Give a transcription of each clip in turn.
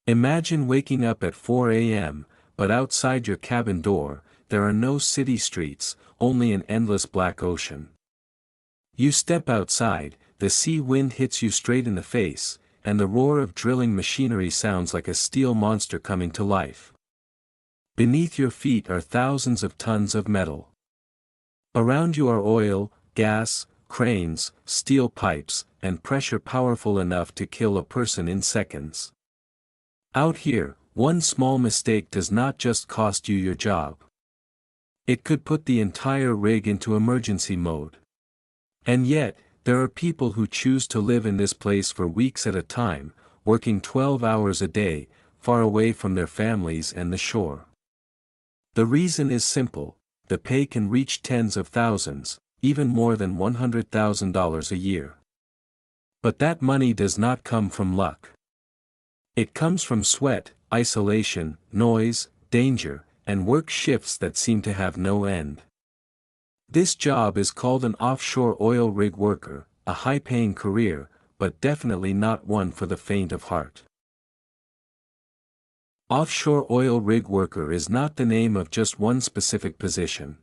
Imagine waking up at 4 a.m., but outside your cabin door, there are no city streets, only an endless black ocean. You step outside, the sea wind hits you straight in the face, and the roar of drilling machinery sounds like a steel monster coming to life. Beneath your feet are thousands of tons of metal. Around you are oil, gas, cranes, steel pipes, and pressure powerful enough to kill a person in seconds. Out here, one small mistake does not just cost you your job. It could put the entire rig into emergency mode. And yet, there are people who choose to live in this place for weeks at a time, working 12 hours a day, far away from their families and the shore. The reason is simple: the pay can reach tens of thousands, even more than $100,000 a year. But that money does not come from luck. It comes from sweat, isolation, noise, danger, and work shifts that seem to have no end. This job is called an offshore oil rig worker, a high-paying career, but definitely not one for the faint of heart. Offshore oil rig worker is not the name of just one specific position.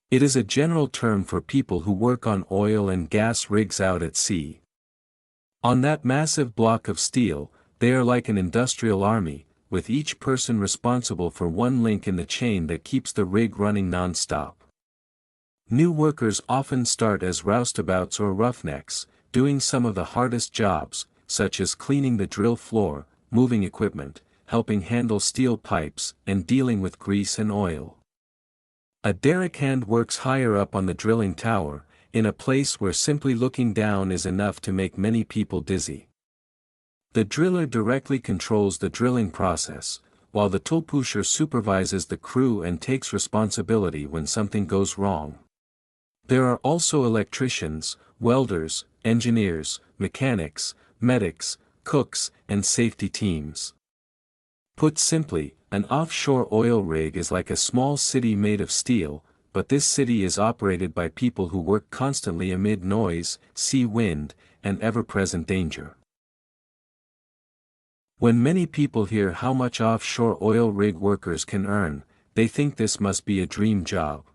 It is a general term for people who work on oil and gas rigs out at sea. On that massive block of steel, they are like an industrial army, with each person responsible for one link in the chain that keeps the rig running non-stop. New workers often start as roustabouts or roughnecks, doing some of the hardest jobs, such as cleaning the drill floor, moving equipment, helping handle steel pipes, and dealing with grease and oil. A derrick hand works higher up on the drilling tower, in a place where simply looking down is enough to make many people dizzy. The driller directly controls the drilling process, while the tool pusher supervises the crew and takes responsibility when something goes wrong. There are also electricians, welders, engineers, mechanics, medics, cooks, and safety teams. Put simply, an offshore oil rig is like a small city made of steel, but this city is operated by people who work constantly amid noise, sea wind, and ever-present danger. When many people hear how much offshore oil rig workers can earn, they think this must be a dream job.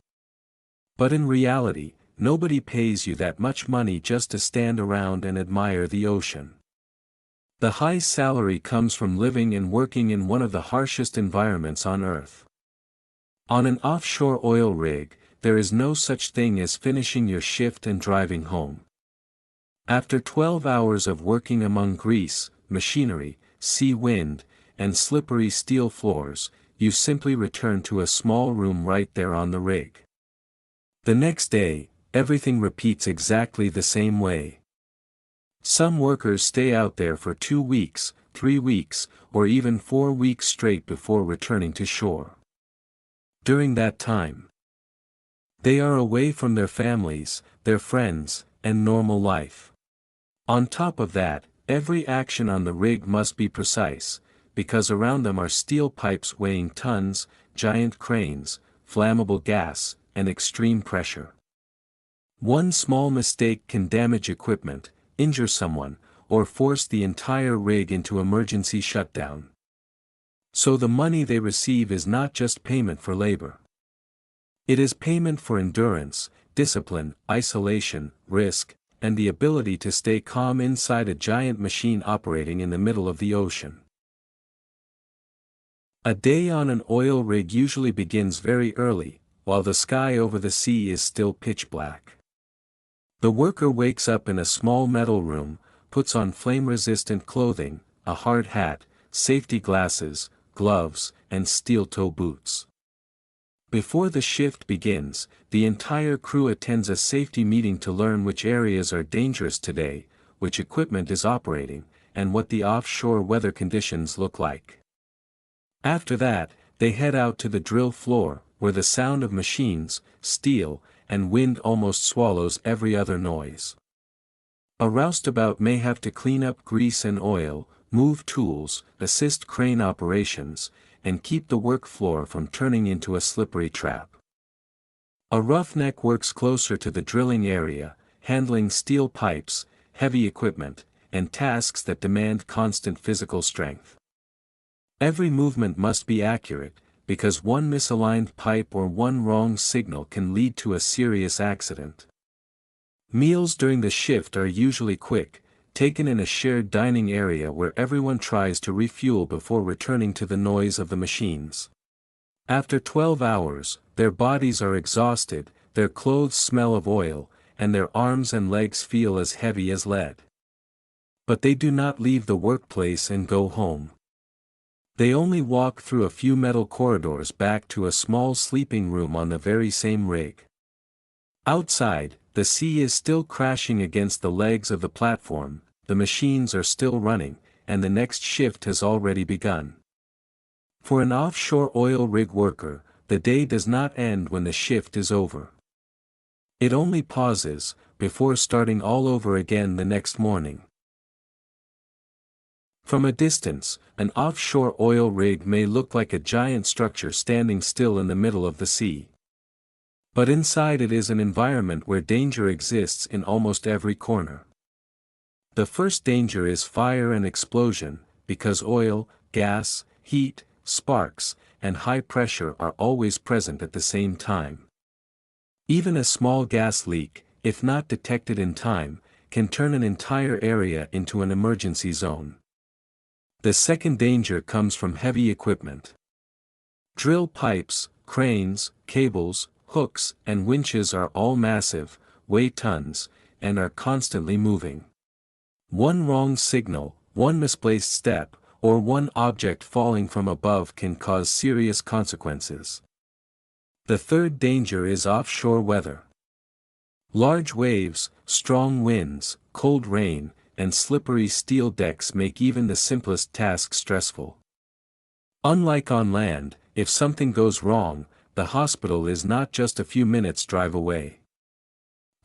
But in reality, nobody pays you that much money just to stand around and admire the ocean. The high salary comes from living and working in one of the harshest environments on Earth. On an offshore oil rig, there is no such thing as finishing your shift and driving home. After 12 hours of working among grease, machinery, sea wind, and slippery steel floors, you simply return to a small room right there on the rig. The next day, everything repeats exactly the same way. Some workers stay out there for 2 weeks, 3 weeks, or even 4 weeks straight before returning to shore. During that time, they are away from their families, their friends, and normal life. On top of that, every action on the rig must be precise, because around them are steel pipes weighing tons, giant cranes, flammable gas, and extreme pressure. One small mistake can damage equipment, injure someone, or force the entire rig into emergency shutdown. So the money they receive is not just payment for labor. It is payment for endurance, discipline, isolation, risk, and the ability to stay calm inside a giant machine operating in the middle of the ocean. A day on an oil rig usually begins very early, while the sky over the sea is still pitch black. The worker wakes up in a small metal room, puts on flame-resistant clothing, a hard hat, safety glasses, gloves, and steel-toe boots. Before the shift begins, the entire crew attends a safety meeting to learn which areas are dangerous today, which equipment is operating, and what the offshore weather conditions look like. After that, they head out to the drill floor, where the sound of machines, steel, and wind almost swallows every other noise. A roustabout may have to clean up grease and oil, move tools, assist crane operations, and keep the work floor from turning into a slippery trap. A roughneck works closer to the drilling area, handling steel pipes, heavy equipment, and tasks that demand constant physical strength. Every movement must be accurate, because one misaligned pipe or one wrong signal can lead to a serious accident. Meals during the shift are usually quick, taken in a shared dining area where everyone tries to refuel before returning to the noise of the machines. After 12 hours, their bodies are exhausted, their clothes smell of oil, and their arms and legs feel as heavy as lead. But they do not leave the workplace and go home. They only walk through a few metal corridors back to a small sleeping room on the very same rig. Outside, the sea is still crashing against the legs of the platform, the machines are still running, and the next shift has already begun. For an offshore oil rig worker, the day does not end when the shift is over. It only pauses, before starting all over again the next morning. From a distance, an offshore oil rig may look like a giant structure standing still in the middle of the sea. But inside it is an environment where danger exists in almost every corner. The first danger is fire and explosion, because oil, gas, heat, sparks, and high pressure are always present at the same time. Even a small gas leak, if not detected in time, can turn an entire area into an emergency zone. The second danger comes from heavy equipment. Drill pipes, cranes, cables, hooks, and winches are all massive, weigh tons, and are constantly moving. One wrong signal, one misplaced step, or one object falling from above can cause serious consequences. The third danger is offshore weather. Large waves, strong winds, cold rain, and slippery steel decks make even the simplest task stressful. Unlike on land, if something goes wrong, the hospital is not just a few minutes' drive away.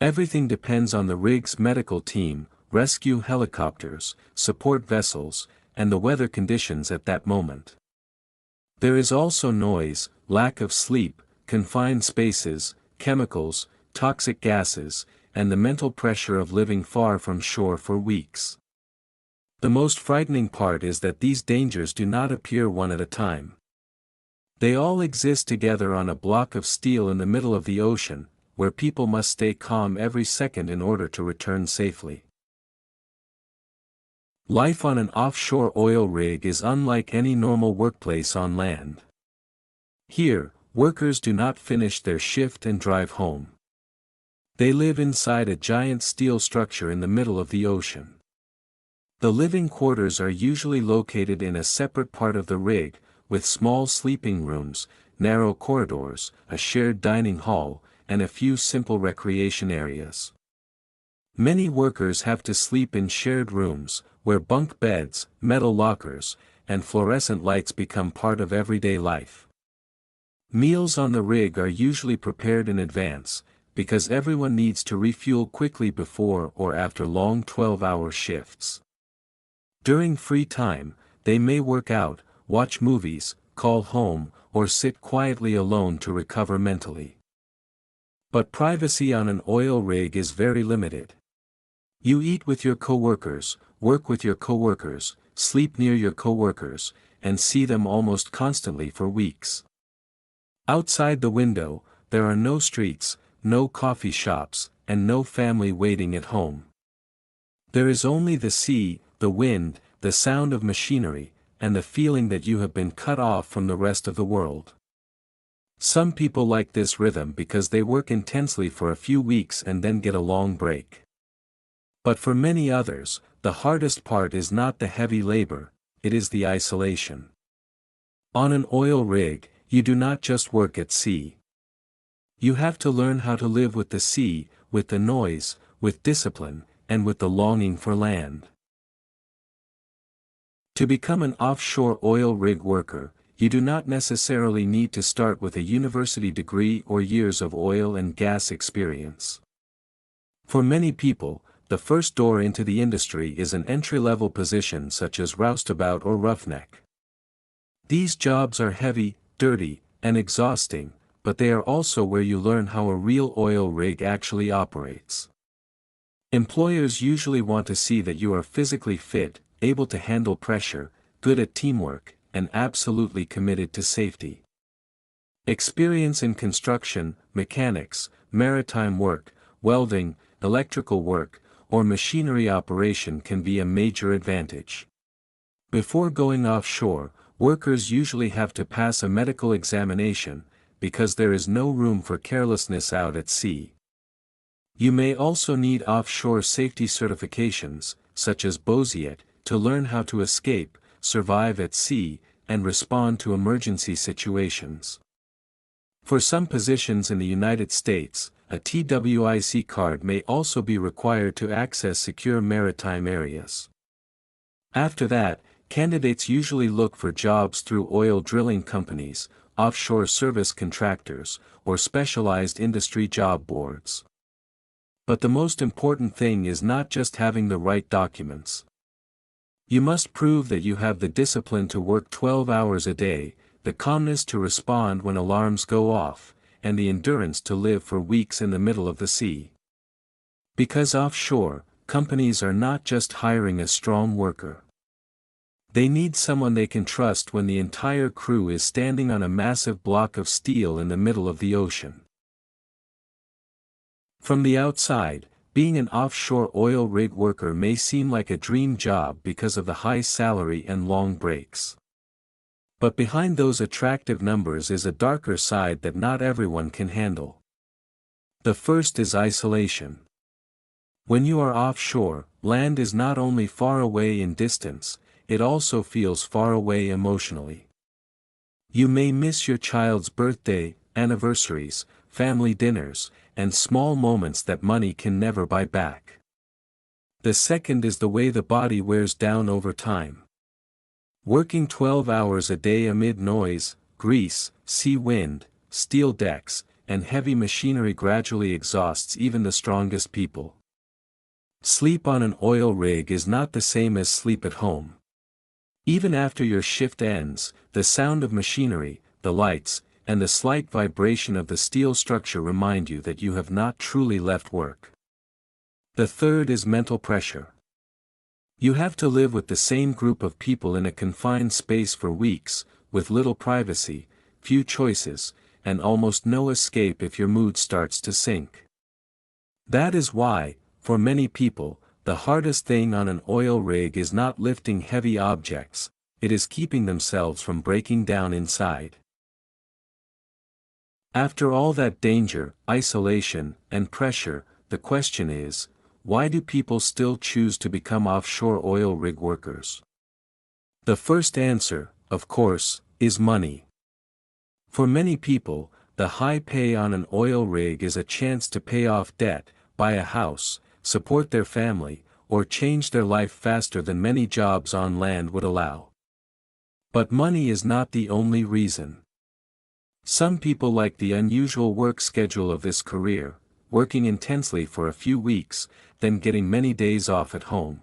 Everything depends on the rig's medical team, rescue helicopters, support vessels, and the weather conditions at that moment. There is also noise, lack of sleep, confined spaces, chemicals, toxic gases, and the mental pressure of living far from shore for weeks. The most frightening part is that these dangers do not appear one at a time. They all exist together on a block of steel in the middle of the ocean, where people must stay calm every second in order to return safely. Life on an offshore oil rig is unlike any normal workplace on land. Here, workers do not finish their shift and drive home. They live inside a giant steel structure in the middle of the ocean. The living quarters are usually located in a separate part of the rig, with small sleeping rooms, narrow corridors, a shared dining hall, and a few simple recreation areas. Many workers have to sleep in shared rooms, where bunk beds, metal lockers, and fluorescent lights become part of everyday life. Meals on the rig are usually prepared in advance, because everyone needs to refuel quickly before or after long 12-hour shifts. During free time, they may work out, watch movies, call home, or sit quietly alone to recover mentally. But privacy on an oil rig is very limited. You eat with your coworkers, work with your coworkers, sleep near your coworkers, and see them almost constantly for weeks. Outside the window, there are no streets, no coffee shops, and no family waiting at home. There is only the sea, the wind, the sound of machinery, and the feeling that you have been cut off from the rest of the world. Some people like this rhythm because they work intensely for a few weeks and then get a long break. But for many others, the hardest part is not the heavy labor, it is the isolation. On an oil rig, you do not just work at sea. You have to learn how to live with the sea, with the noise, with discipline, and with the longing for land. To become an offshore oil rig worker, you do not necessarily need to start with a university degree or years of oil and gas experience. For many people, the first door into the industry is an entry-level position such as roustabout or roughneck. These jobs are heavy, dirty, and exhausting, but they are also where you learn how a real oil rig actually operates. Employers usually want to see that you are physically fit, able to handle pressure, good at teamwork, and absolutely committed to safety. Experience in construction, mechanics, maritime work, welding, electrical work, or machinery operation can be a major advantage. Before going offshore, workers usually have to pass a medical examination, because there is no room for carelessness out at sea. You may also need offshore safety certifications, such as BOSIET, to learn how to escape, survive at sea, and respond to emergency situations. For some positions in the United States, a TWIC card may also be required to access secure maritime areas. After that, candidates usually look for jobs through oil drilling companies, offshore service contractors, or specialized industry job boards. But the most important thing is not just having the right documents. You must prove that you have the discipline to work 12 hours a day, the calmness to respond when alarms go off, and the endurance to live for weeks in the middle of the sea. Because offshore, companies are not just hiring a strong worker. They need someone they can trust when the entire crew is standing on a massive block of steel in the middle of the ocean. From the outside, being an offshore oil rig worker may seem like a dream job because of the high salary and long breaks. But behind those attractive numbers is a darker side that not everyone can handle. The first is isolation. When you are offshore, land is not only far away in distance, it also feels far away emotionally. You may miss your child's birthday, anniversaries, family dinners, and small moments that money can never buy back. The second is the way the body wears down over time. Working 12 hours a day amid noise, grease, sea wind, steel decks, and heavy machinery gradually exhausts even the strongest people. Sleep on an oil rig is not the same as sleep at home. Even after your shift ends, the sound of machinery, the lights, and the slight vibration of the steel structure remind you that you have not truly left work. The third is mental pressure. You have to live with the same group of people in a confined space for weeks, with little privacy, few choices, and almost no escape if your mood starts to sink. That is why, for many people, the hardest thing on an oil rig is not lifting heavy objects, it is keeping themselves from breaking down inside. After all that danger, isolation, and pressure, the question is, why do people still choose to become offshore oil rig workers? The first answer, of course, is money. For many people, the high pay on an oil rig is a chance to pay off debt, buy a house, support their family, or change their life faster than many jobs on land would allow. But money is not the only reason. Some people like the unusual work schedule of this career, working intensely for a few weeks, then getting many days off at home.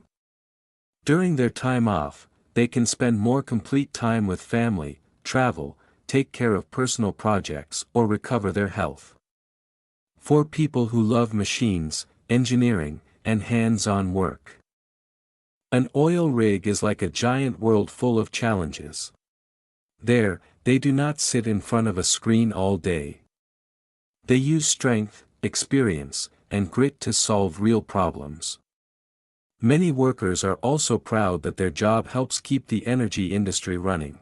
During their time off, they can spend more complete time with family, travel, take care of personal projects, or recover their health. For people who love machines, engineering, and hands-on work, an oil rig is like a giant world full of challenges. There, they do not sit in front of a screen all day. They use strength, experience, and grit to solve real problems. Many workers are also proud that their job helps keep the energy industry running.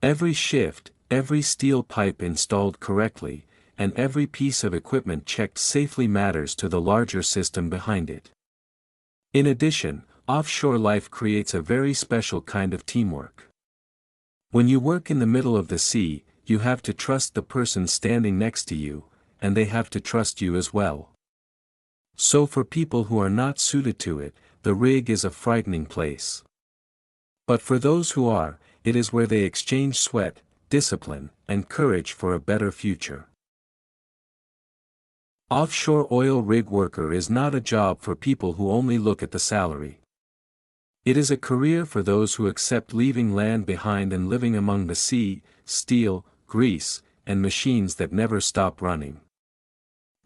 Every shift, every steel pipe installed correctly, and every piece of equipment checked safely matters to the larger system behind it. In addition, offshore life creates a very special kind of teamwork. When you work in the middle of the sea, you have to trust the person standing next to you, and they have to trust you as well. So for people who are not suited to it, the rig is a frightening place. But for those who are, it is where they exchange sweat, discipline, and courage for a better future. Offshore oil rig worker is not a job for people who only look at the salary. It is a career for those who accept leaving land behind and living among the sea, steel, grease, and machines that never stop running.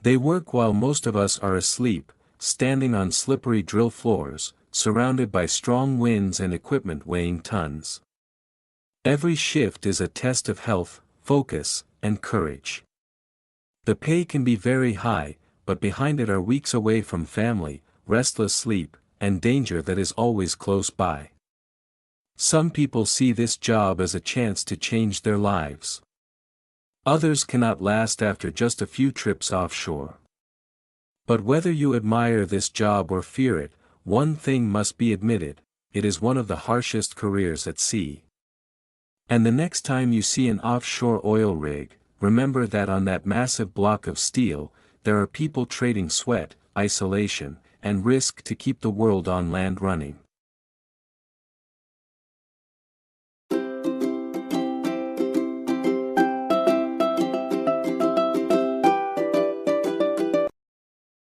They work while most of us are asleep, standing on slippery drill floors, surrounded by strong winds and equipment weighing tons. Every shift is a test of health, focus, and courage. The pay can be very high, but behind it are weeks away from family, restless sleep, and danger that is always close by. Some people see this job as a chance to change their lives. Others cannot last after just a few trips offshore. But whether you admire this job or fear it, one thing must be admitted: it is one of the harshest careers at sea. And the next time you see an offshore oil rig, remember that on that massive block of steel, there are people trading sweat, isolation, and risk to keep the world on land running.